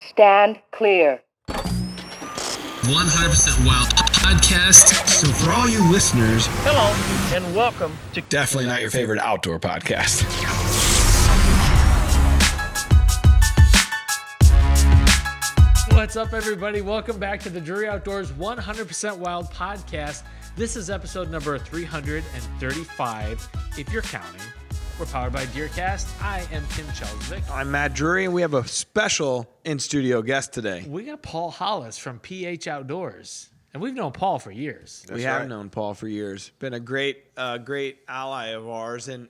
Stand clear. 100% Wild Podcast. So for all you listeners, Hello, and welcome to definitely not your favorite outdoor podcast. What's up, everybody? Welcome back to the Drury Outdoors 100% Wild Podcast. This is episode number 335, if you're counting. We're powered by DeerCast. I am Tim Chelsvik. I'm Matt Drury, and we have a special in-studio guest today. We got Paul Hollis from PH Outdoors, and we've known Paul for years. We have known Paul for years. Been a great ally of ours, and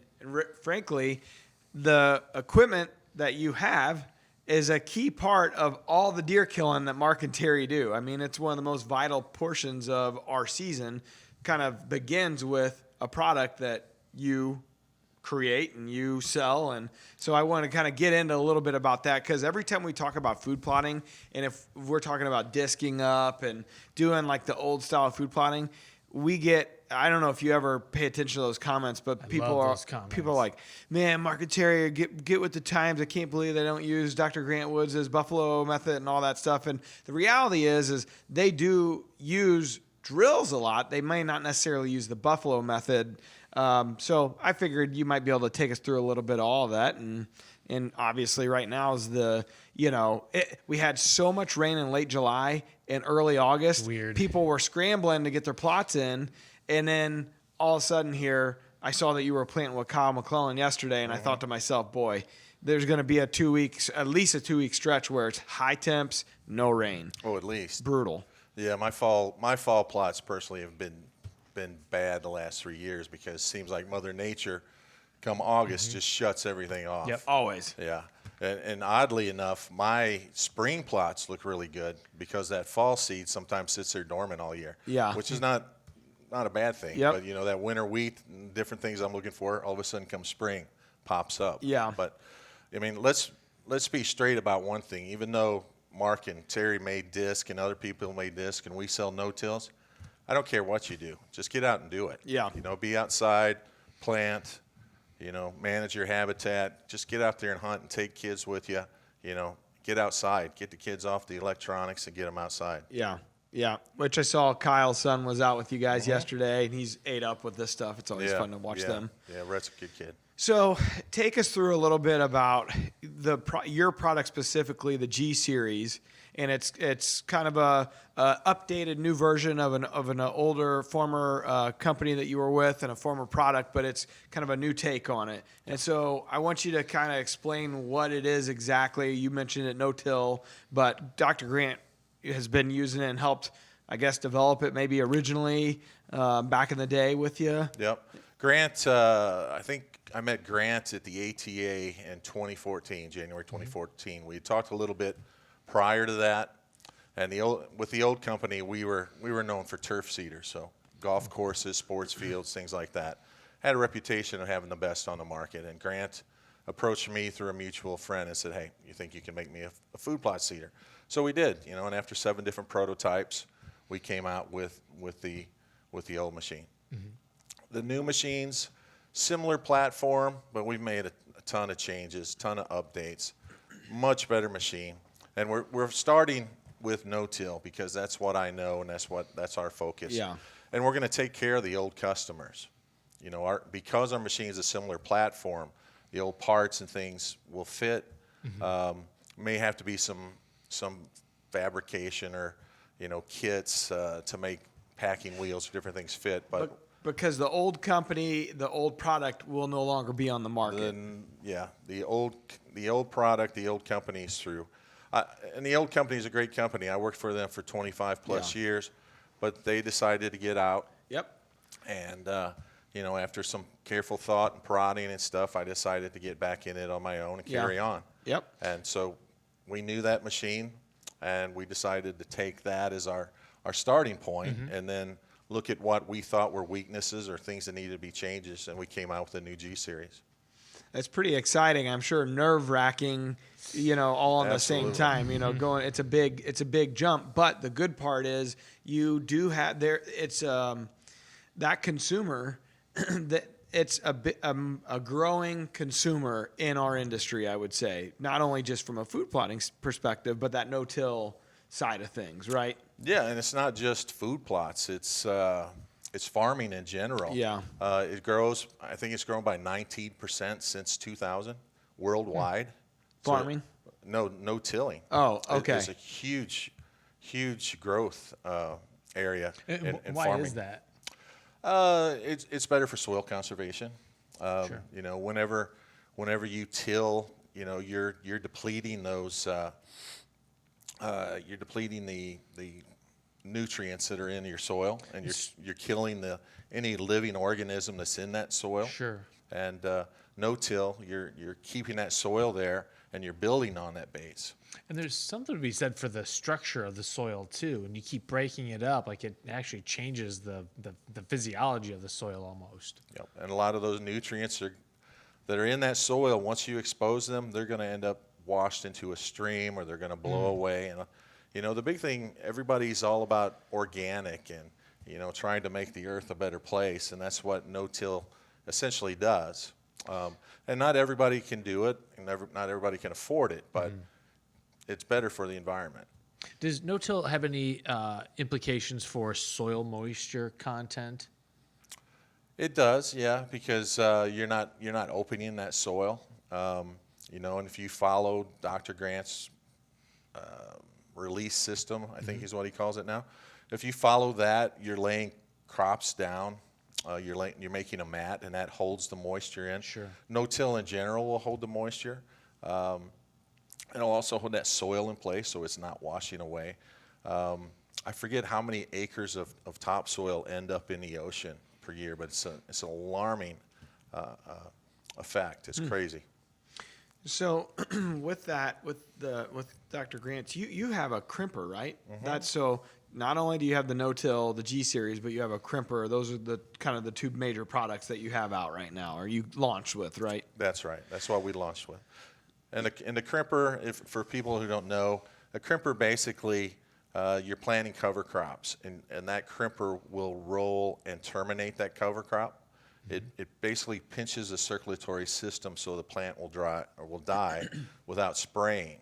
frankly, the equipment that you have is a key part of all the deer killing that Mark and Terry do. I mean, it's one of the most vital portions of our season. Kind of begins with a product that you create and you sell, and so I want to kind of get into a little bit about that, because every time we talk about food plotting, and if we're talking about disking up and doing like the old style of food plotting, we get, I don't know if you ever pay attention to those comments, but people are like, man, Mark and Terry, get with the times. I can't believe they don't use Dr. Grant Woods' Buffalo method and all that stuff. And the reality is they do use drills a lot. They may not necessarily use the Buffalo method. So I figured you might be able to take us through a little bit of all of that. And obviously right now is we had so much rain in late July and early August. Weird. People were scrambling to get their plots in. And then all of a sudden here, I saw that you were planting with Kyle McClellan yesterday. And I thought to myself, boy, there's going to be at least a 2 week stretch where it's high temps, no rain. Oh, at least. Brutal. Yeah, my fall plots personally have been bad the last 3 years, because it seems like Mother Nature, come August, just shuts everything off. Yep, always. Yeah, and oddly enough, my spring plots look really good, because that fall seed sometimes sits there dormant all year. Yeah. Which is not a bad thing. Yep. But that winter wheat and different things I'm looking for, all of a sudden come spring, pops up. Yeah. But I mean, let's be straight about one thing. Even though Mark and Terry made disc and other people made disc and we sell no-tills, I don't care what you do. Just get out and do it. Yeah. Be outside, plant, manage your habitat. Just get out there and hunt and take kids with you. Get outside. Get the kids off the electronics and get them outside. Yeah. Yeah. Which I saw Kyle's son was out with you guys yesterday, and he's ate up with this stuff. It's always fun to watch them. Yeah, Rhett's a good kid. So take us through a little bit about your product specifically, the G series, and it's kind of a updated new version of an older former company that you were with and a former product, but it's kind of a new take on it. And so I want you to kind of explain what it is exactly. You mentioned it, no-till, but Dr. Grant has been using it and helped, I guess, develop it maybe originally back in the day with you. Yep. Grant, I think I met Grant at the ATA in 2014, January 2014. We talked a little bit prior to that, and with the old company, we were known for turf seeders, so golf courses, sports fields, things like that. Had a reputation of having the best on the market, and Grant approached me through a mutual friend and said, hey, you think you can make me a food plot seeder? So we did, and after 7 different prototypes, we came out with the old machine. Mm-hmm. The new machines, similar platform, but we've made a ton of changes, ton of updates, much better machine. And we're starting with no-till, because that's what I know, and that's our focus. Yeah. And we're going to take care of the old customers. Because our machine is a similar platform, the old parts and things will fit. Mm-hmm. May have to be some fabrication or kits to make packing wheels or different things fit, but because the old company, the old product will no longer be on the market. Then, yeah, the old product, the old company's through. And the old company is a great company. I worked for them for 25 plus years, but they decided to get out. Yep. And, after some careful thought and prodding and stuff, I decided to get back in it on my own and carry on. Yep. And so we knew that machine, and we decided to take that as our starting point, and then look at what we thought were weaknesses or things that needed to be changes, and we came out with a new G series. That's pretty exciting. I'm sure nerve-wracking, all on the same time. Going. It's a big jump. But the good part is you do have there. It's that consumer that it's a growing consumer in our industry, I would say, not only just from a food plotting perspective, but that no-till side of things, right? Yeah, and it's not just food plots. It's farming in general. Yeah. It grows. I think it's grown by 19% since 2000 worldwide. Farming? No tilling. Oh, okay. It's a huge growth area in why farming. is that? It's better for soil conservation. Sure. You know, whenever you till, you know, you're depleting those. You're depleting the nutrients that are in your soil, and you're killing any living organism that's in that soil. Sure. And no-till, you're keeping that soil there, and you're building on that base. And there's something to be said for the structure of the soil too. And you keep breaking it up, like it actually changes the physiology of the soil almost. Yep. And a lot of those nutrients that are in that soil, once you expose them, they're going to end up washed into a stream, or they're going to blow away. And you know, the big thing, everybody's all about organic and, you know, trying to make the earth a better place, and that's what no-till essentially does. And not everybody can do it, and not everybody can afford it, but it's better for the environment. Does no-till have any implications for soil moisture content? It does, yeah, because you're not opening that soil. You know, and if you follow Dr. Grant's release system, I think is what he calls it now. If you follow that, you're laying crops down. You're making a mat, and that holds the moisture in. Sure. No-till in general will hold the moisture. It'll also hold that soil in place, so it's not washing away. I forget how many acres of topsoil end up in the ocean per year, but it's an alarming effect. It's crazy. So with Dr. Grant's, you have a crimper, right? Mm-hmm. That's so not only do you have the no-till, the G series, but you have a crimper. Those are the kind of the two major products that you have out right now, or you launched with, right? That's right. That's what we launched with. And the crimper, for people who don't know, a crimper basically, you're planting cover crops, and that crimper will roll and terminate that cover crop. It basically pinches the circulatory system so the plant will die without spraying.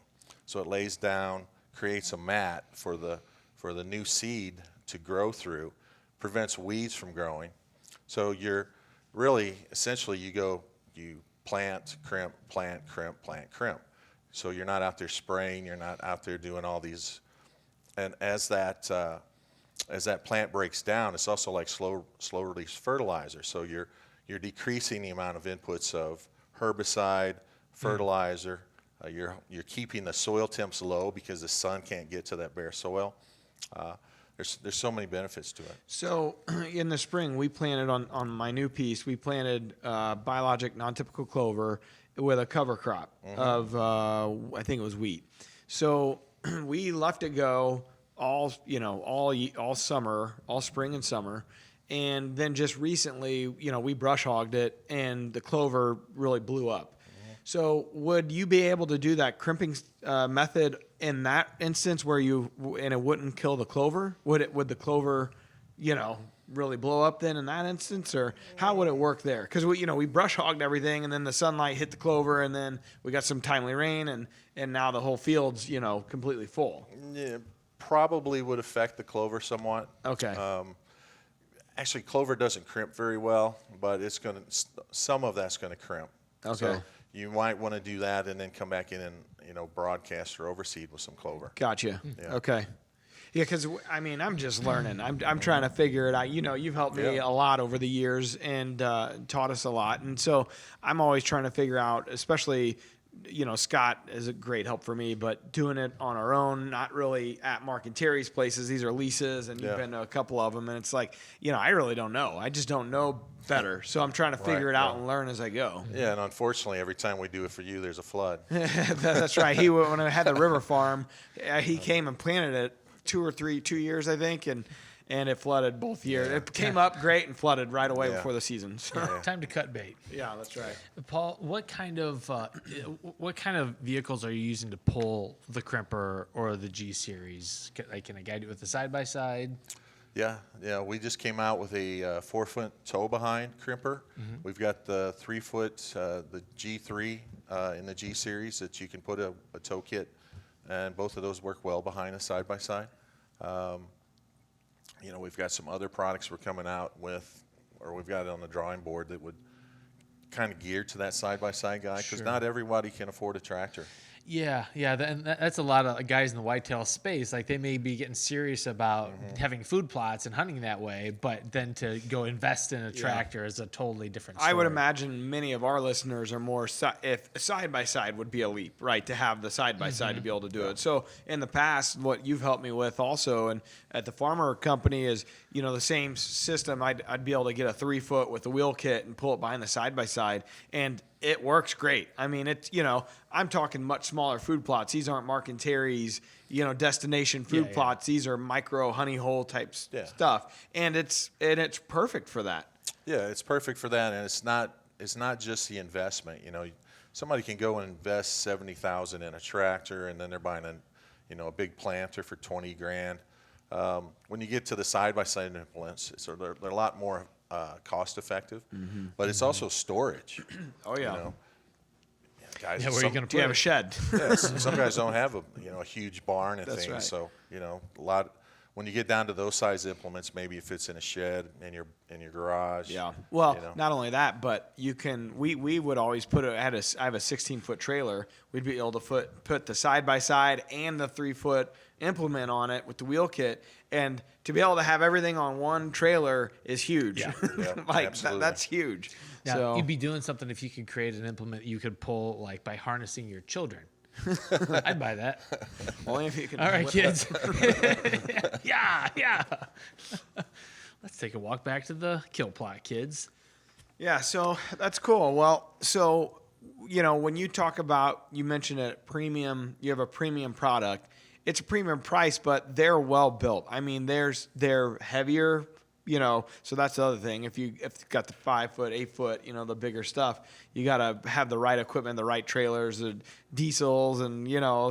So it lays down, creates a mat for the new seed to grow through, prevents weeds from growing. So you're really, essentially, you plant, crimp, plant, crimp, plant, crimp. So you're not out there spraying, you're not out there doing all these, and as that plant breaks down, it's also like slow release fertilizer. So you're decreasing the amount of inputs of herbicide, fertilizer. You're keeping the soil temps low because the sun can't get to that bare soil. There's so many benefits to it. So in the spring, we planted on my new piece, we planted biologic non-typical clover with a cover crop of, I think it was wheat. So we left it go all summer, all spring and summer. And then just recently, we brush hogged it, and the clover really blew up. So would you be able to do that crimping method in that instance where and it wouldn't kill the clover? Would the clover, really blow up then in that instance, or how would it work there? Because we brush hogged everything, and then the sunlight hit the clover, and then we got some timely rain, and now the whole field's completely full. Yeah, probably would affect the clover somewhat. Okay. Actually, clover doesn't crimp very well, but some of that's going to crimp. Okay. So you might want to do that and then come back in and broadcast or overseed with some clover. Gotcha. Yeah. Okay. Yeah, because I'm just learning. I'm trying to figure it out. You've helped me a lot over the years and taught us a lot, and so I'm always trying to figure out, especially. Scott is a great help for me, but doing it on our own, not really at Mark and Terry's places. These are leases, and you've been to a couple of them, and it's like, I really don't know. I just don't know better. So I'm trying to figure it out and learn as I go. Yeah, and unfortunately, every time we do it for you, there's a flood. That's right. When I had the river farm, he came and planted it 2 years, I think, and it flooded both years. Yeah. It came up great and flooded right away before the season. So. Time to cut bait. Yeah, that's right. Paul, what kind of vehicles are you using to pull the crimper or the G series? Can I guide it with the side by side? Yeah, we just came out with a 4-foot toe behind crimper. We've got the 3-foot, the G3 in the G series that you can put a toe kit, and both of those work well behind a side by side. We've got some other products we're coming out with, or we've got it on the drawing board that would kind of gear to that side by side guy, because not everybody can afford a tractor. Yeah, and that's a lot of guys in the whitetail space. Like, they may be getting serious about having food plots and hunting that way, but then to go invest in a tractor is a totally different story. I would imagine many of our listeners are more if side by side would be a leap, right? To have the side by side to be able to do it. So in the past, what you've helped me with also, and at the farmer company, is the same system. I'd be able to get a 3-foot with the wheel kit and pull it behind the side by side, and it works great. I mean, it's, I'm talking much smaller food plots. These aren't Mark and Terry's, destination food plots. These are micro honey hole type stuff. And it's perfect for that. Yeah, it's perfect for that. And it's not just the investment. Somebody can go and invest $70,000 in a tractor, and then they're buying a big planter for $20,000. When you get to the side by side implements, they're a lot more cost effective, but it's also storage. Oh yeah. Guys, where are you going to put it? You have a shed. Some guys don't have a huge barn and things. Right. So a lot. When you get down to those size implements, maybe it fits in a shed in your garage. Yeah. Well, not only that, but you can. We would always put it. I have a 16-foot trailer. We'd be able to put the side by side and the 3-foot implement on it with the wheel kit, and to be able to have everything on one trailer is huge. Yeah. That's huge. Now, so you'd be doing something if you could create an implement you could pull, like, by harnessing your children. I'd buy that. Only if you can. All right, kids. Yeah. Let's take a walk back to the kill plot, kids. Yeah, so that's cool. Well, so when you talk about, you mentioned a premium, you have a premium product. It's a premium price, but they're well built. I mean, they're heavier. So that's the other thing. If you've got the 5-foot, 8-foot, the bigger stuff, you got to have the right equipment, the right trailers, the diesels, and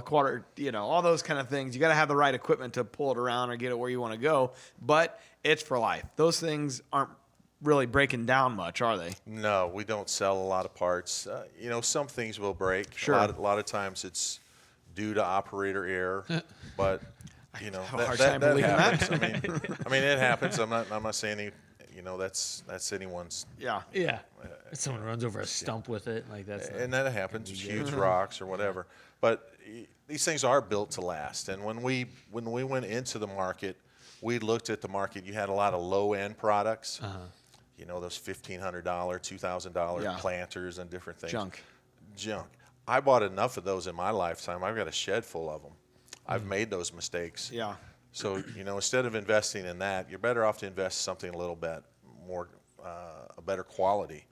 quarter, all those kind of things. You got to have the right equipment to pull it around or get it where you want to go. But it's for life. Those things aren't really breaking down much, are they? No, we don't sell a lot of parts. Some things will break. Sure. A lot of times it's due to operator error, but. That happens. I mean, it happens. I'm not saying that's anyone's. Yeah. Someone runs over a stump with it, like that's. And that happens. Huge rocks or whatever. But these things are built to last. And when we went into the market, we looked at the market. You had a lot of low end products. Those $1,500, $2,000 planters and different things. Junk. I bought enough of those in my lifetime. I've got a shed full of them. I've made those mistakes. Yeah. So, instead of investing in that, you're better off to invest something a little bit more, a better quality,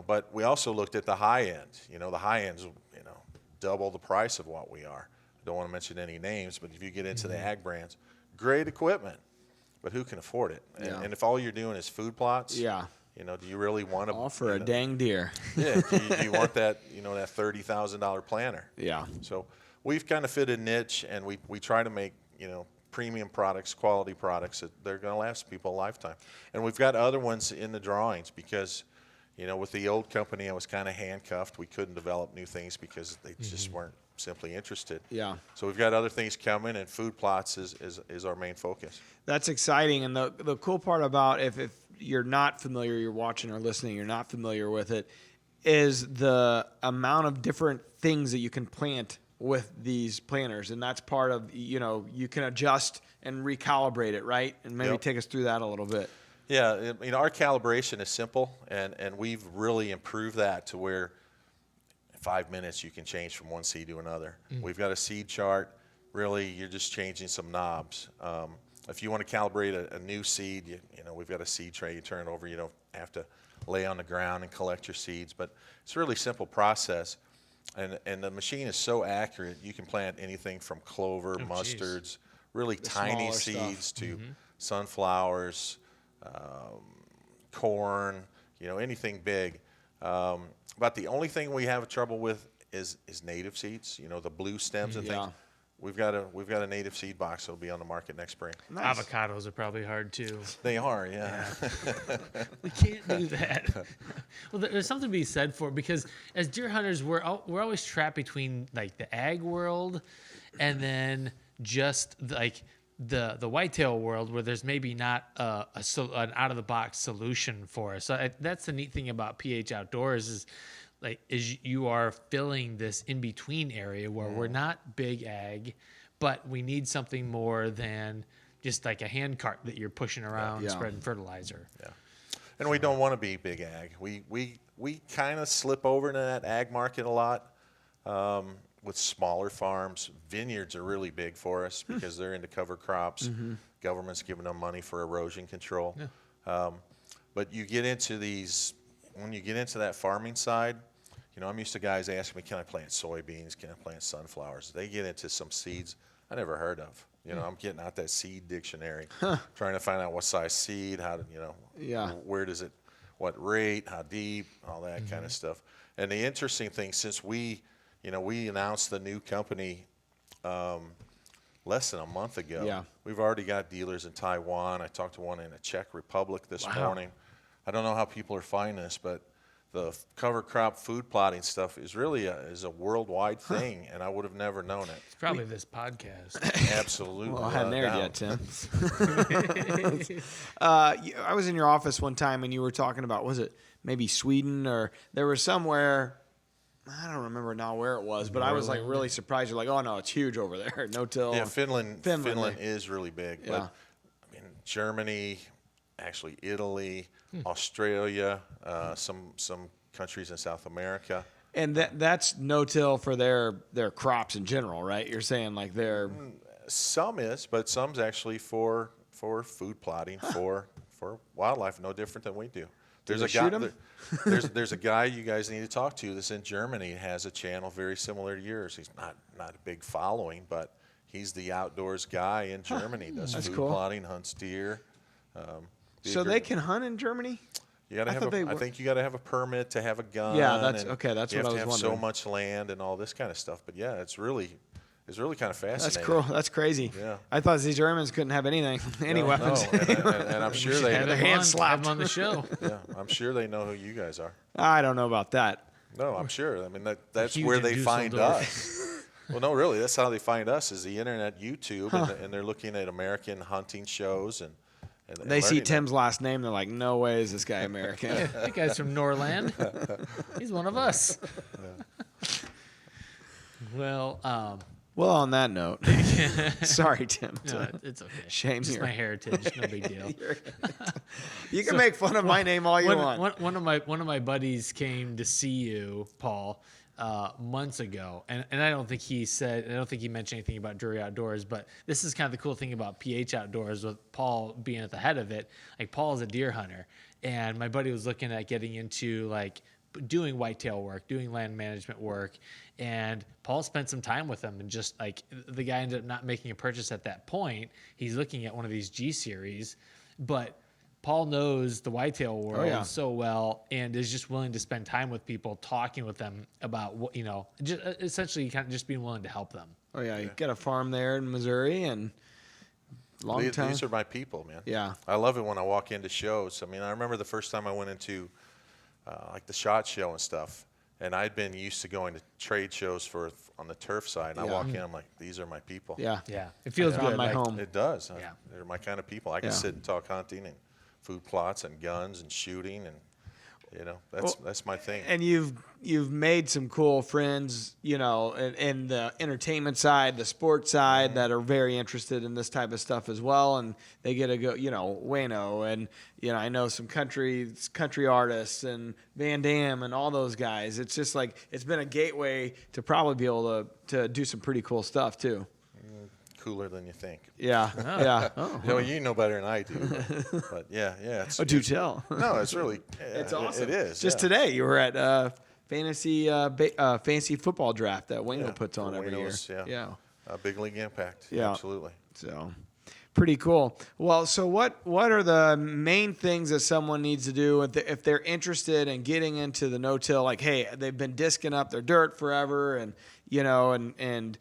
But we also looked at the high end. The high end's, double the price of what we are. I don't want to mention any names, but if you get into the ag brands, great equipment, but who can afford it? And if all you're doing is food plots, do you really want to offer a dang deer? Yeah. Do you want that, that $30,000 planter? Yeah. So we've kind of fit a niche, and we try to make, premium products, quality products that they're going to last people a lifetime. And we've got other ones in the drawings because, with the old company, I was kind of handcuffed. We couldn't develop new things because they just weren't simply interested. Yeah. So we've got other things coming, and food plots is our main focus. That's exciting. And the cool part about if you're not familiar, you're watching or listening, you're not familiar with it, is the amount of different things that you can plant with these planters, and that's part of you can adjust and recalibrate it, right? And maybe take us through that a little bit. Yeah, our calibration is simple, and we've really improved that to where in 5 minutes you can change from one seed to another. We've got a seed chart. Really, you're just changing some knobs. If you want to calibrate a new seed, we've got a seed tray. You turn it over. You don't have to lay on the ground and collect your seeds, but it's a really simple process. And the machine is so accurate, you can plant anything from clover, mustards, really tiny seeds to sunflowers, corn, anything big. But the only thing we have trouble with is native seeds, the blue stems and things. we've got a native seed box that'll be on the market next spring. Nice. Avocados are probably hard too. They are, yeah. We can't do that. Well, there's something to be said for it, because as deer hunters, we're always trapped between like the ag world and then just like the whitetail world, where there's maybe not an out of the box solution for us. So that's the neat thing about PH Outdoors is you are filling this in between area where we're not big ag, but we need something more than just like a hand cart that you're pushing around spreading fertilizer. Yeah. And we don't want to be big ag. We kind of slip over into that ag market a lot with smaller farms. Vineyards are really big for us because they're into cover crops. Government's giving them money for erosion control. Yeah. But you get into when you get into that farming side, I'm used to guys asking me, can I plant soybeans? Can I plant sunflowers? They get into some seeds I never heard of. I'm getting out that seed dictionary, trying to find out what size seed, how to, where does it, what rate, how deep, all that kind of stuff. And the interesting thing, since we announced the new company less than a month ago. Yeah. We've already got dealers in Taiwan. I talked to one in the Czech Republic this morning. I don't know how people are finding this, but the cover crop food plotting stuff is really a worldwide thing, and I would have never known it. It's probably this podcast. Absolutely. Well, I hadn't aired yet, Tim. I was in your office one time, and you were talking about, was it maybe Sweden, or there was somewhere, I don't remember now where it was, but I was like really surprised. You're like, oh no, it's huge over there. No-till. Yeah, Finland is really big. Yeah. But I mean, Germany, actually Italy, Australia, some countries in South America. And that's no-till for their crops in general, right? You're saying like they're... Some is, but some's actually for food plotting, for wildlife, no different than we do. There's a guy you guys need to talk to that's in Germany. Has a channel very similar to yours. He's not a big following, but he's the outdoors guy in Germany. Does food plotting, hunts deer. So they can hunt in Germany? You gotta I think you got to have a permit to have a gun. Yeah, that's okay. That's what I was wondering. You have to have so much land and all this kind of stuff. But yeah, it's really kind of fascinating. That's cool. That's crazy. Yeah. I thought these Germans couldn't have anything, any weapons. No. And I'm sure they have their hands slapped on the show. Yeah, I'm sure they know who you guys are. I don't know about that. No, I'm sure. I mean, that's Huge where they in find Dusseldorf. us. Well, no, really, that's how they find us is the internet, YouTube, and they're looking at American hunting shows and They see learning Tim's last name, they're like, no way is this guy American. That guy's from Norland. He's one of us. Well, Well, on that note, sorry, Tim. no, it's okay. Shame Just here. my heritage, no big deal. You can make fun of my name all you want. One of my buddies came to see you, Paul, months ago, and I don't think he mentioned anything about Drury Outdoors, but this is kind of the cool thing about PH Outdoors with Paul being at the head of it. Like, Paul is a deer hunter, and my buddy was looking at getting into like doing whitetail work, doing land management work, and Paul spent some time with him, and just like the guy ended up not making a purchase at that point. He's looking at one of these G series, but Paul knows the whitetail world so well, and is just willing to spend time with people, talking with them about what, just essentially kind of just being willing to help them. Oh yeah, you got a farm there in Missouri, and long time. These are my people, man. Yeah. I love it when I walk into shows. I mean, I remember the first time I went into like the SHOT Show and stuff, and I'd been used to going to trade shows on the turf side, and I walk in, I'm like, these are my people. Yeah. It feels good. My home. It does. Yeah. They're my kind of people. I can sit and talk hunting and food plots and guns and shooting, and that's my thing. And you've made some cool friends, in the entertainment side, the sports side, that are very interested in this type of stuff as well. And they get to go, Wayno, and I know some country artists and Van Damme and all those guys. It's just like it's been a gateway to probably be able to do some pretty cool stuff too. Cooler than you think. Yeah, yeah. Oh. You know better than I do. But yeah. Do tell. No, it's really. It's awesome. It is. Just today, you were at fantasy football draft that Wayno puts on every year. Yeah. Big League Impact. Yeah. Absolutely. So, pretty cool. Well, so what are the main things that someone needs to do if they're interested in getting into the no-till? Like, hey, they've been disking up their dirt forever, and and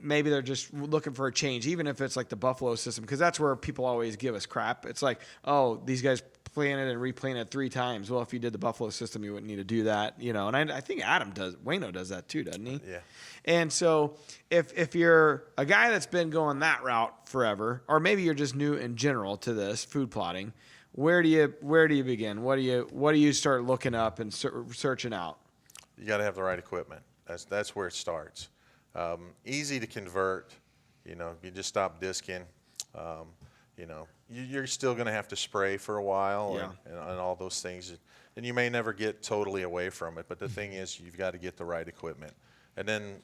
maybe they're just looking for a change, even if it's like the Buffalo system, because that's where people always give us crap. It's like, oh, these guys planted and replanted 3 times. Well, if you did the Buffalo system, you wouldn't need to do that, you know. And I think Wayno does that too, doesn't he? Yeah. And so if you're a guy that's been going that route forever, or maybe you're just new in general to this food plotting, where do you begin? What do you start looking up and searching out? You got to have the right equipment. That's where it starts. Easy to convert. You know, you just stop disking. You know, you're still going to have to spray for a while and all those things. And you may never get totally away from it. But the thing is, you've got to get the right equipment. And then,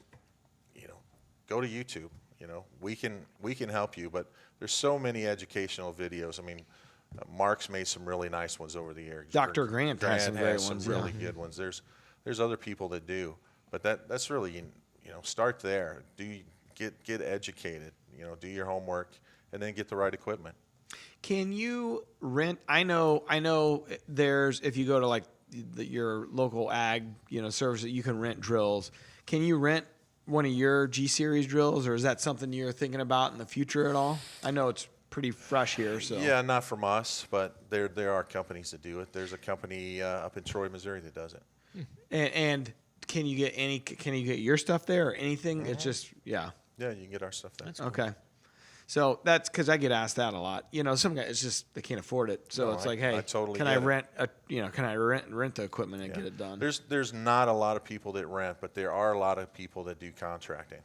you know, go to YouTube. You know, we can help you. But there's so many educational videos. I mean, Mark's made some really nice ones over the years. Dr. Grant has some great ones. Really good ones. There's other people that do. But that's really, you know, start there. Get educated. You know, do your homework. And then get the right equipment. Can you rent? I know. There's, if you go to like your local ag, you know, service, that you can rent drills. Can you rent one of your G Series drills, or is that something you're thinking about in the future at all? I know it's pretty fresh here, so yeah, not from us, but there are companies that do it. There's a company up in Troy, Missouri, that does it. And can you get your stuff there or anything? It's just Yeah, you can get our stuff there. That's cool. okay. So that's because I get asked that a lot. You know, some guys, it's just they can't afford it. So No, it's I- like, hey, I totally can get I it. rent the equipment and Yeah. get it done? There's not a lot of people that rent, but there are a lot of people that do contracting.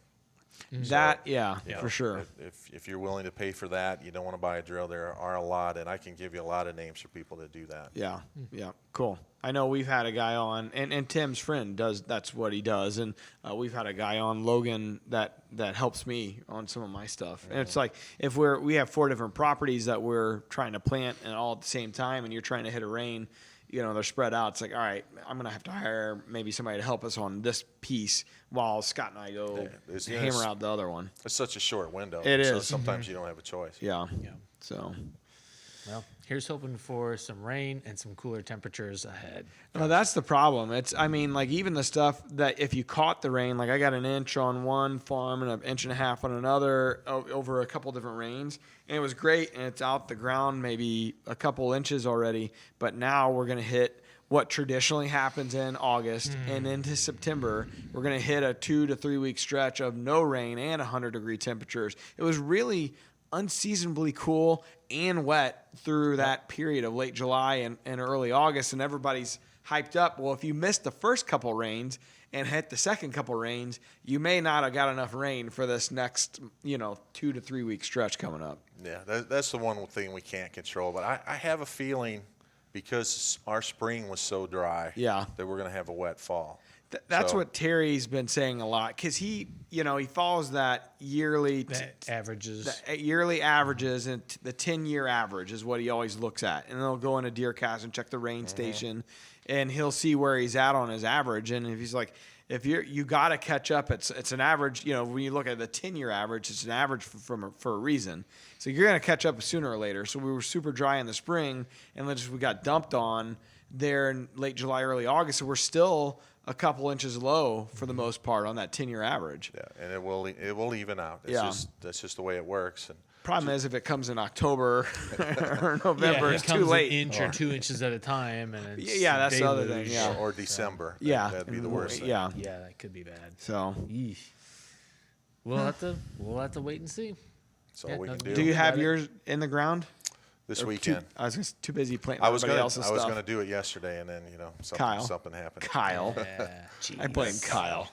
That, You know, for sure. If you're willing to pay for that, you don't want to buy a drill. There are a lot, and I can give you a lot of names for people that do that. Yeah, yeah, cool. I know we've had a guy on, and Tim's friend that's what he does, and we've had a guy on, Logan, that helps me on some of my stuff. And it's like if we have 4 different properties that we're trying to plant and all at the same time, and you're trying to hit a rain, you know, they're spread out. It's like, all right, I'm gonna have to hire maybe somebody to help us on this piece while Scott and I go hammer out the other one. It's such a short window. It so is. sometimes you don't have a choice. Yeah. Yeah. So. Well, here's hoping for some rain and some cooler temperatures ahead. No, that's the problem. I mean, like even the stuff that if you caught the rain, like I got an inch on one farm and 1.5 inches on another over a couple different rains, and it was great. And it's out the ground maybe a couple inches already, but now we're gonna hit what traditionally happens in August and into September. We're gonna hit a 2 to 3 week stretch of no rain and 100-degree temperatures. It was really unseasonably cool and wet through that period of late July and early August, and everybody's hyped up. Well, if you missed the first couple rains and hit the second couple rains, you may not have got enough rain for this next, 2 to 3 week stretch coming up. Yeah, that's the one thing we can't control. But I have a feeling because our spring was so dry Yeah. that we're going to have a wet fall. That's So- what Terry's been saying a lot, because he follows that yearly Averages. yearly averages, and the 10-year average is what he always looks at. And he'll go into DeerCast and check the rain station, and he'll see where he's at on his average. And if he's like, if you got to catch up, it's an average. When you look at the 10-year average, it's an average for a reason. So you're going to catch up sooner or later. So we were super dry in the spring, and then we got dumped on there in late July, early August. So we're still a couple inches low for the most part on that 10-year average. Yeah, and it will even out. That's just the way it works. And Problem is, if it comes in October or November, it it's comes too late. an inch or 2 inches at a time, and it's Yeah, that's the other deluge. thing, yeah. or December. Yeah, that'd be the worst thing. Yeah, Yeah, that could be bad. so Yeesh. We'll have to wait and see. That's all Yeah, we can nothing do. do you have Got it. yours in the ground? This Or weekend. I was too busy planting I was everybody gonna else's stuff. gonna do it yesterday, and then Kyle. something happened. Kyle. Yeah, I blame Kyle.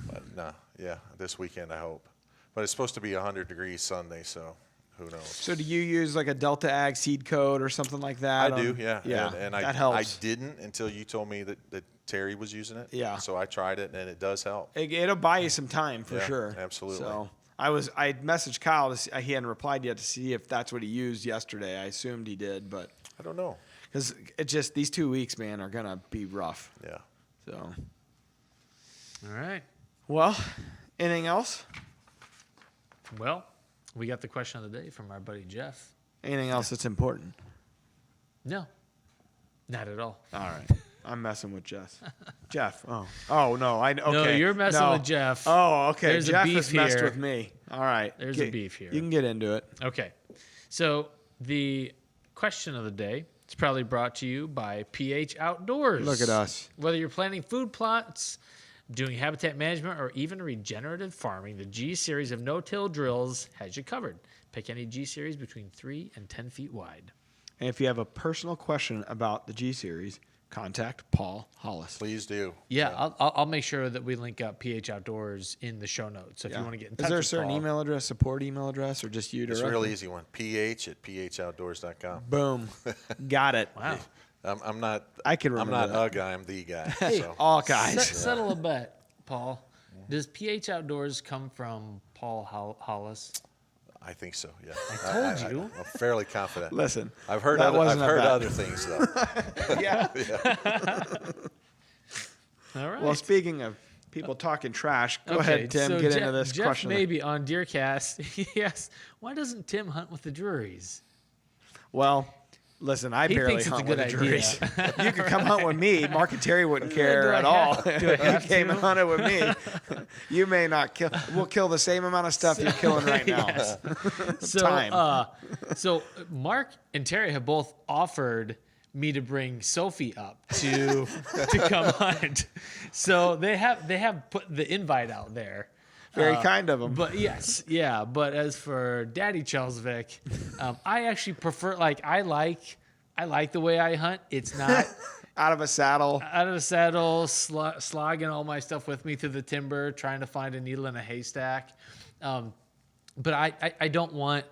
But no, yeah, this weekend I hope. But it's supposed to be 100 degrees Sunday, so who knows? So do you use like a Delta Ag seed code or something like that? I do, yeah. Yeah, And that I helps. didn't until you told me that Terry was using it. Yeah. So I tried it, and it does help. It'll buy you some time for Yeah, sure. absolutely. So I messaged Kyle. He hadn't replied yet to see if that's what he used yesterday. I assumed he did, but I don't know. because it just these 2 weeks, man, are gonna be rough. Yeah. So, All right. well, anything else? Well, we got the question of the day from our buddy Jeff. Anything else that's important? No, not at all. All right. I'm messing with Jeff. Oh no. Okay. No, you're messing with Jeff. Oh, okay. There's a Jeff beef has messed here. with me. All right. There's a beef here. You can get into it. Okay. So the question of the day is probably brought to you by PH Outdoors. Look at us. Whether you're planting food plots, doing habitat management, or even regenerative farming, the G series of no-till drills has you covered. Pick any G series between 3 and 10 feet wide. And if you have a personal question about the G series, contact Paul Hollis. Please do. Yeah, I'll make sure that we link up PH Outdoors in the show notes. So if you want to get in touch Is there a with certain Paul, email address, support email address, or just you It's directly? a real easy one. ph@phoutdoors.com. Boom. Got it. Wow. I'm not. I can I'm remember not that. a guy. I'm the guy. Hey, so. all guys. Settle a bet, Paul. Does PH Outdoors come from Paul Hollis? I think so. Yeah. I told you. I'm fairly confident. Listen, I've heard. that I've wasn't a heard bet. other things though. Yeah. All right. Well, speaking of people talking trash, go Okay, ahead, Tim. so Get Jeff, into this Jeff question. maybe on DeerCast, he asked, why doesn't Tim hunt with the Druries? Well, listen, I He barely thinks it's a hunt good with the idea. juries. You could come hunt with me. Mark and Terry wouldn't care at all. Do I If have you came to? and hunted with me. You may not kill. We'll kill the same amount of stuff you're killing right now. Yes. So, Time. so Mark and Terry have both offered me to bring Sophie up to come hunt. So they have put the invite out there. Very kind of them. But yes, yeah. But as for Daddy Chelsvik, I actually prefer. I like the way I hunt. It's not Out of a saddle. out of the saddle, slogging all my stuff with me through the timber, trying to find a needle in a haystack. But I don't want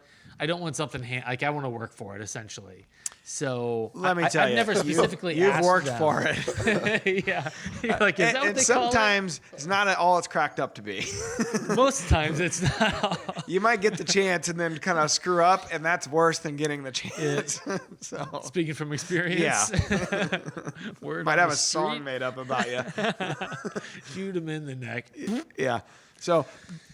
something like I want to work for it essentially. So Let me tell I've you, never specifically you've asked worked them. for it. Yeah, you're like, is that what And they call it? sometimes it's not all it's cracked up to be. Most times it's not. All. You might get the chance and then kind of screw up, and that's worse than getting the chance. So Speaking from experience, Word might on have the a song street, made up about you. shoot him in the neck. Yeah. So,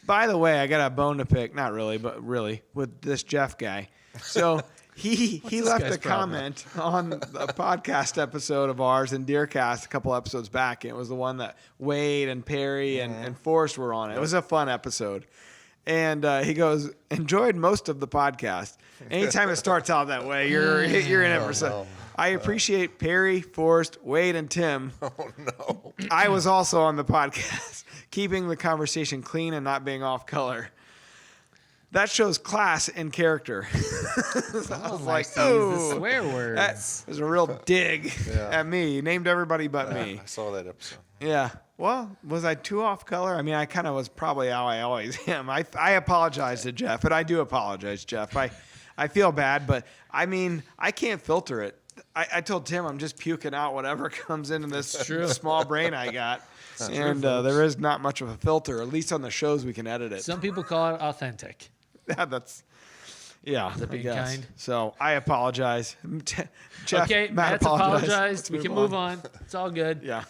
by the way, I got a bone to pick. Not really, but really with this Jeff guy. So he this left guy's a comment on a podcast episode of ours in DeerCast a couple episodes back. And it was the one that Wade and Perry and Forrest were on. It was a fun episode. And he goes, enjoyed most of the podcast. Anytime it starts out that way, you're in it for some. I appreciate Perry, Forrest, Wade, and Tim. Oh no. I was also on the podcast, keeping the conversation clean and not being off color. That shows class and character. I was like, the oh, swear words. that was a real dig at me. Named everybody but me. I saw that episode. Yeah. Well, was I too off color? I mean, I kind of was probably how I always am. I apologize to Jeff, and I do apologize, Jeff. I feel bad, but I mean, I can't filter it. I told Tim I'm just puking out whatever comes into this small brain I got. And there is not much of a filter, at least on the shows we can edit it. Some people call it authentic. Yeah, that's that I being guess. kind? So I apologize. Jeff, Okay, Matt Matt's apologized. We Let's can move on. It's all good. Yeah.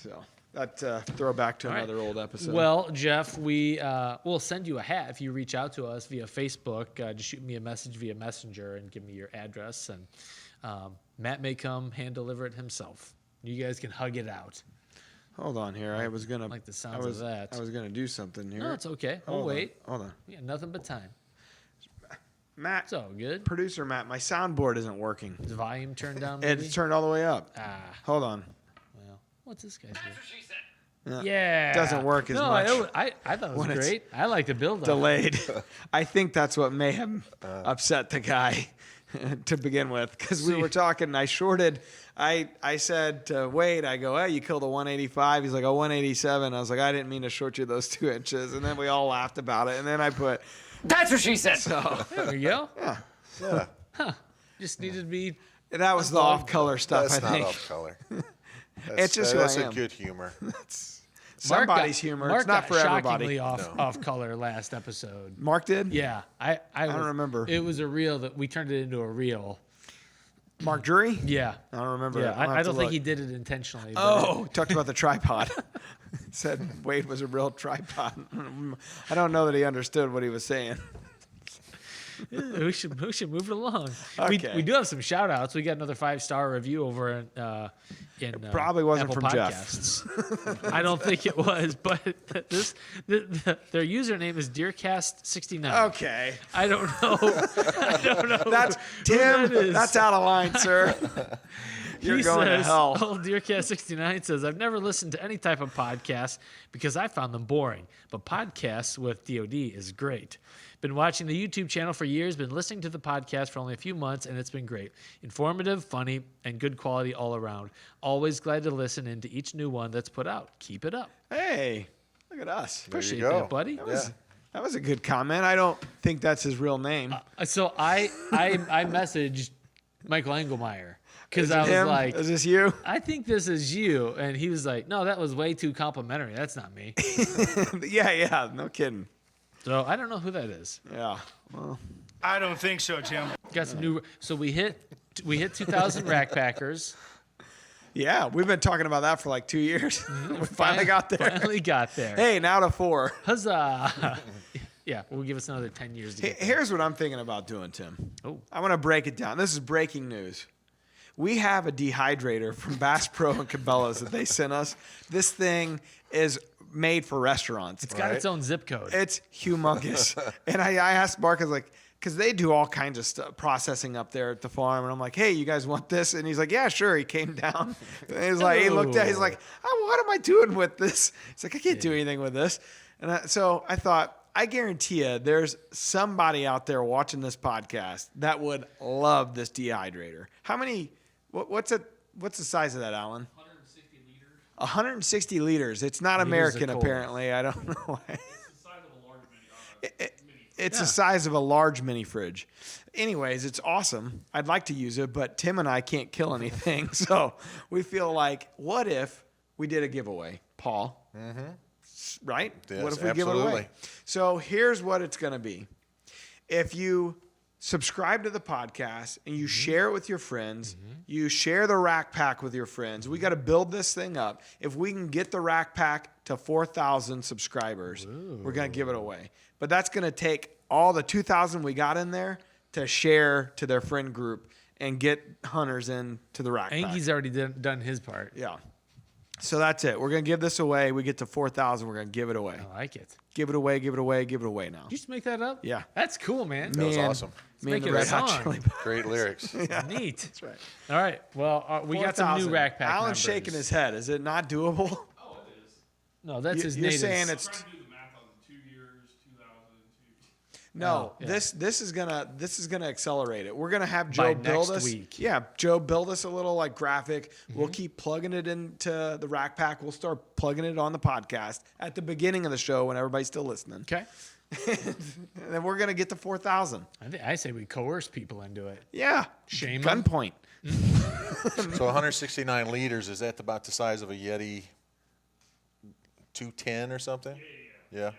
So that throwback to All right. another old episode. Well, Jeff, we will send you a hat if you reach out to us via Facebook. Just shoot me a message via Messenger and give me your address, and Matt may come hand deliver it himself. You guys can hug it out. Hold on here. I was gonna like the sounds of that. I was gonna do something here. No, it's okay. We'll Hold on. wait. Hold on. We got nothing but time. Matt, It's all good. producer Matt, my soundboard isn't working. Is the volume turned down? Maybe? It's turned all the way up. Hold on. Well, what's this guy's doing? Yeah. Doesn't work as no, much I thought it was when it's great. I like the build up. Delayed. I think that's what may have upset the guy to begin with, because we were talking and I shorted. I said to Wade, I go, hey, you killed a 185. He's like, a 187. I was like, I didn't mean to short you those 2 inches. And then we all laughed about it. And then I put, That's what she said. so There we go. Yeah. Just needed to be. that was the off color stuff, That's I not think. off color. It's just who that's I a am. good humor. Somebody's humor. Mark It's not got for everybody. shockingly off color last episode. Mark did? Yeah, I don't remember. It was a reel that we turned it into a reel. Mark Drury? Yeah, I don't remember. yeah. I'll have I to don't think look. he did it intentionally. but Oh, talked about the tripod. Said Wade was a real tripod. I don't know that he understood what he was saying. we should move it along. Okay. We do have some shout outs. We got another 5-star review over in probably wasn't Apple from Jeff. Podcasts. I don't think it was, but their username is DeerCast69. Okay. I don't know. That's who Tim. that is. That's out of line, sir. You're He going says, to hell. Old DeerCast69 says, I've never listened to any type of podcast because I found them boring. But podcasts with DOD is great. Been watching the YouTube channel for years, been listening to the podcast for only a few months, and it's been great. Informative, funny, and good quality all around. Always glad to listen into each new one that's put out. Keep it up. Hey, look at us. Appreciate go. that, buddy. That was a good comment. I don't think that's his real name. So I messaged Michael Engelmeyer because I was Him? like, is this you? I think this is you. And he was like, no, that was way too complimentary. That's not me. Yeah. No kidding. So I don't know who that is. Yeah. Well, I don't think so, Tim. Got some new. So we hit 2,000 rack packers. yeah. We've been talking about that for like 2 years. We finally got there. Finally got there. Hey, now to 4. Huzzah! Yeah, we'll give us another 10 years to get there. Here's what I'm thinking about doing, Tim. Oh. I want to break it down. This is breaking news. We have a dehydrator from Bass Pro and Cabela's that they sent us. This thing is made for restaurants. It's got its own zip code. It's humongous. And I asked Marcus, like, because they do all kinds of stuff, processing up there at the farm. And I'm like, hey, you guys want this? And he's like, yeah, sure. He came down. And he's like, he looked at it. He's like, oh, what am I doing with this? He's like, I can't do anything with this. And so I thought, I guarantee you there's somebody out there watching this podcast that would love this dehydrator. How many, what's the size of that, Alan? 160 liters. 160 liters. It's not Liters American, of cold. apparently. I don't know why. It's the size of a large mini. It's the size of a large mini fridge. Anyways, it's awesome. I'd like to use it, but Tim and I can't kill anything. So we feel like, what if we did a giveaway, Paul? Mm-hmm. Right? Yes, What if we give it away? absolutely. So here's what it's going to be. If you subscribe to the podcast and you share it with your friends, you share the rack pack with your friends. We got to build this thing up. If we can get the rack pack to 4,000 subscribers, we're going to give it away. But that's going to take all the 2,000 we got in there to share to their friend group and get hunters into the rack pack. Anky's already done his part. Yeah. So that's it. We're going to give this away. We get to 4,000. We're going to give it away. I like it. Give it away, give it away, give it away now. Did you just make that up? Yeah. That's cool, man. That was awesome. Me and make the it a Red Hot song. Chili Peppers. Great lyrics. Neat. That's right. All right. Well, we got some 4,000. new rack pack Alan's members. shaking his head. Is it not doable? Oh, it is. No, that's his You're native. saying it's I'm trying to do the math on the 2 years, 2002. no. yeah. This is gonna accelerate it. We're gonna have Joe By build next us. week. Yeah, Joe build us a little like graphic. We'll keep plugging it into the rack pack. We'll start plugging it on the podcast at the beginning of the show when everybody's still listening. Okay. And then we're gonna get to 4,000. I say we coerce people into it. Yeah. Shame 'em. Gunpoint. So 169 liters, is that about the size of a Yeti 210 or something? Yeah.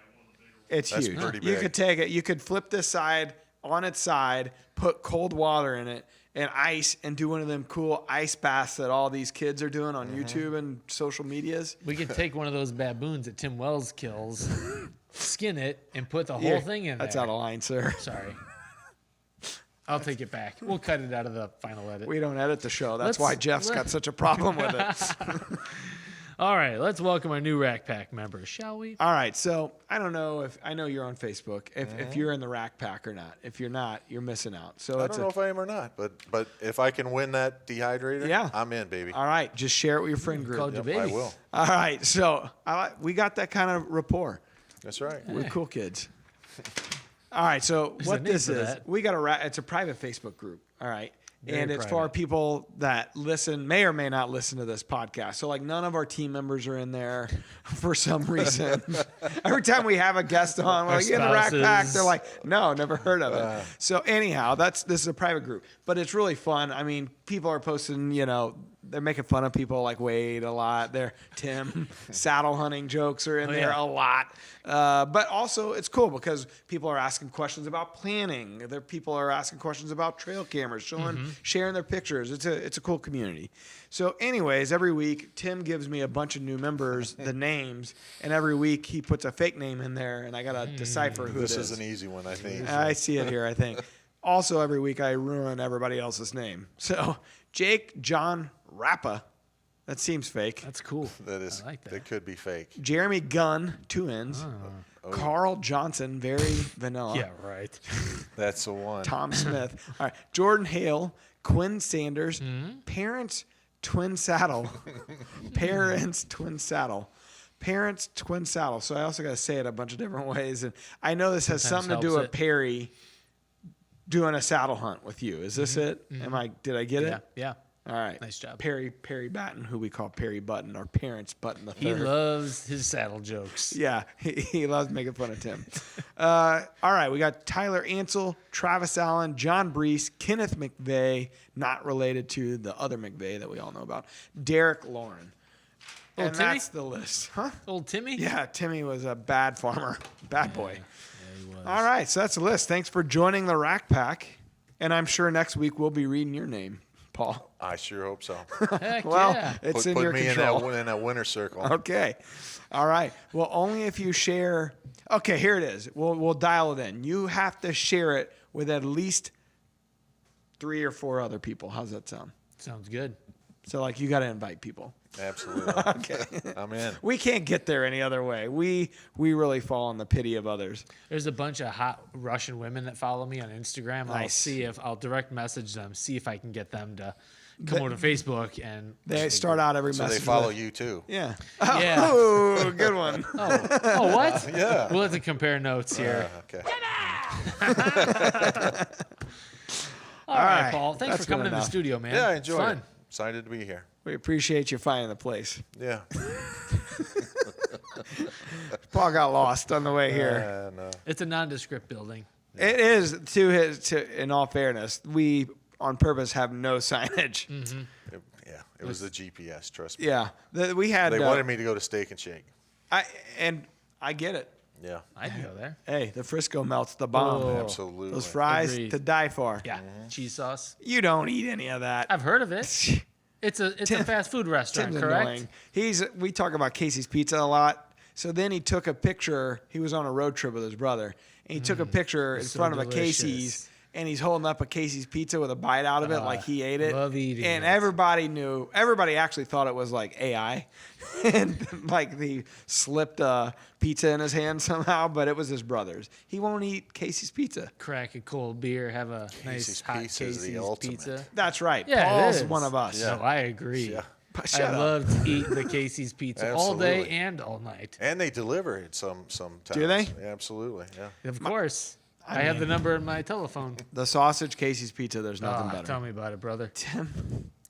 It's That's huge. pretty You big. could take it. You could flip this side on its side, put cold water in it and ice, and do one of them cool ice baths that all these kids are doing on YouTube and social medias. We could take one of those baboons that Tim Wells kills, skin it, and put the whole Here, thing in That's there. out of line, sir. Sorry. I'll take it back. We'll cut it out of the final edit. We don't edit the show. That's Let's- why Jeff's got such a problem with it. All right, let's welcome our new Rack Pack members, shall we? All right, so I don't know if I know you're on Facebook. If you're in the Rack Pack or not. If you're not, you're missing out. So I it's don't know if I am or not, but if I can win that dehydrator, Yeah. I'm in, baby. all right. Just share it with your friend group. Called you Yep, I baby. will. All right, so we got that kind of rapport. That's right. We're cool kids. All right, so There's a what name this for is, that. we got it's a private Facebook group. All right. Very and it's for private. people that may or may not listen to this podcast. So like none of our team members are in there for some reason. Every time we have a guest on, we're Our like, in the Rack Pack, spouses. they're like, no, never heard of it. So anyhow, this is a private group, but it's really fun. I mean, people are posting, they're making fun of people like Wade a lot. Tim saddle hunting jokes are in there yeah. a lot. But also it's cool because people are asking questions about planning. People are asking questions about trail cameras, sharing their pictures. It's a cool community. So anyways, every week Tim gives me a bunch of new members, the names, and every week he puts a fake name in there and I got to decipher who This it is an easy one, I think. I see it here, I think. Also, every week I ruin everybody else's name. So, Jake John Rappa. That seems fake. That's cool. That is. I like that. That could be fake. Jeremy Gunn, 2 N's. Carl Johnson, very vanilla. Yeah, right. That's the one. Tom Smith. All right. Jordan Hale, Quinn Sanders, Parents Twin Saddle. Parents Twin Saddle. Parents Twin Saddle. So I also got to say it a bunch of different ways. And I know this has Sometimes something to do helps with it. Perry doing a saddle hunt with you. Is this it? Did I get Yeah, it? yeah. All right. Nice job. Perry Batten, who we call Perry Button, or Parents Button the He third. loves his saddle jokes. Yeah, he loves making fun of Tim. All right, we got Tyler Ansel, Travis Allen, John Brees, Kenneth McVeigh, not related to the other McVeigh that we all know about, Derek Lauren. Old And Timmy? that's the list. Huh? Old Timmy? Yeah, Timmy was a bad farmer. Bad boy. Yeah, he was. All right, so that's the list. Thanks for joining the Rack Pack. And I'm sure next week we'll be reading your name, Paul. I sure hope so. Heck Well, yeah. it's Put in your me control. in that winner circle. Okay. All right. Well, only if you share. Okay, here it is. We'll dial it in. You have to share it with at least 3 or 4 other people. How's that sound? Sounds good. So, like, you got to invite people. Absolutely. Okay. I'm in. We can't get there any other way. We really fall in the pity of others. There's a bunch of hot Russian women that follow me on Instagram. Nice. I'll direct message them, see if I can get them to come over to Facebook and They start out every So message. they follow with, you too. Yeah. Yeah. Oh, good one. Oh, what? Yeah. We'll have to compare notes here. Okay. All right, right. Paul. Thanks That's for coming good in the enough. studio, man. Yeah, I It's enjoyed fun. it. Excited to be here. We appreciate you finding the place. Yeah. Paul got lost on the way here. And, It's a nondescript building. It is in all fairness, we on purpose have no signage. it was the GPS. Trust me. Yeah, we had. They wanted me to go to Steak and Shake. I get it. Yeah. I'd go there. Hey, the Frisco melts the bomb. Oh. Absolutely. Those fries Agreed. to die for. Yeah. Cheese sauce. You don't eat any of that. I've heard of it. It's a fast food restaurant, Tim's correct? annoying. We talk about Casey's Pizza a lot. So then he took a picture. He was on a road trip with his brother, and he took a picture in so front of a delicious. Casey's, and he's holding up a Casey's Pizza with a bite out of it, like he ate it. love eating and it. everybody actually thought it was like AI, and like he slipped a pizza in his hand somehow, but it was his brother's. He won't eat Casey's Pizza. Crack a cold beer, have a nice Casey's hot Pizza is the Casey's ultimate. pizza. That's right. Yeah, Paul's it is. one of us. Yeah. No, I agree. Yeah. Shut I up. love to eat the Casey's pizza all day Absolutely. and all night. And they deliver it sometimes. Do they? Yeah, absolutely. Yeah. Of course. I have the number in my telephone. The sausage Casey's Pizza, there's nothing better. Tell me about it, brother.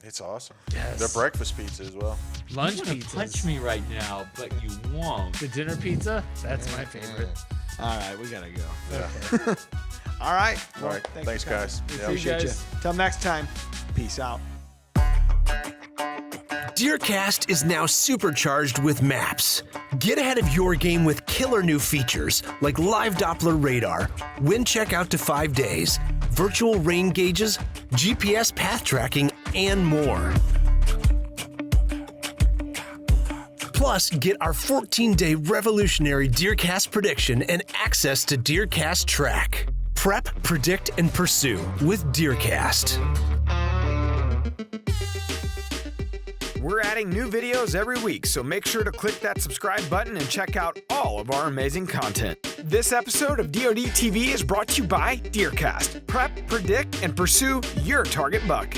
It's awesome. Yes. Their breakfast pizza as well. Lunch You're gonna pizza. punch me right now, but you won't. The dinner pizza? That's my favorite. All right, we got to go. Yeah. All right. All right. Thanks, guys. Yeah. Appreciate you. guys. Till next time. Peace out. DeerCast is now supercharged with maps. Get ahead of your game with killer new features like live Doppler radar, wind check out to 5 days, virtual rain gauges, GPS path tracking, and more. Plus, get our 14-day revolutionary DeerCast prediction and access to DeerCast Track. Prep, predict, and pursue with DeerCast. We're adding new videos every week, so make sure to click that subscribe button and check out all of our amazing content. This episode of DoD TV is brought to you by DeerCast. Prep, predict, and pursue your target buck.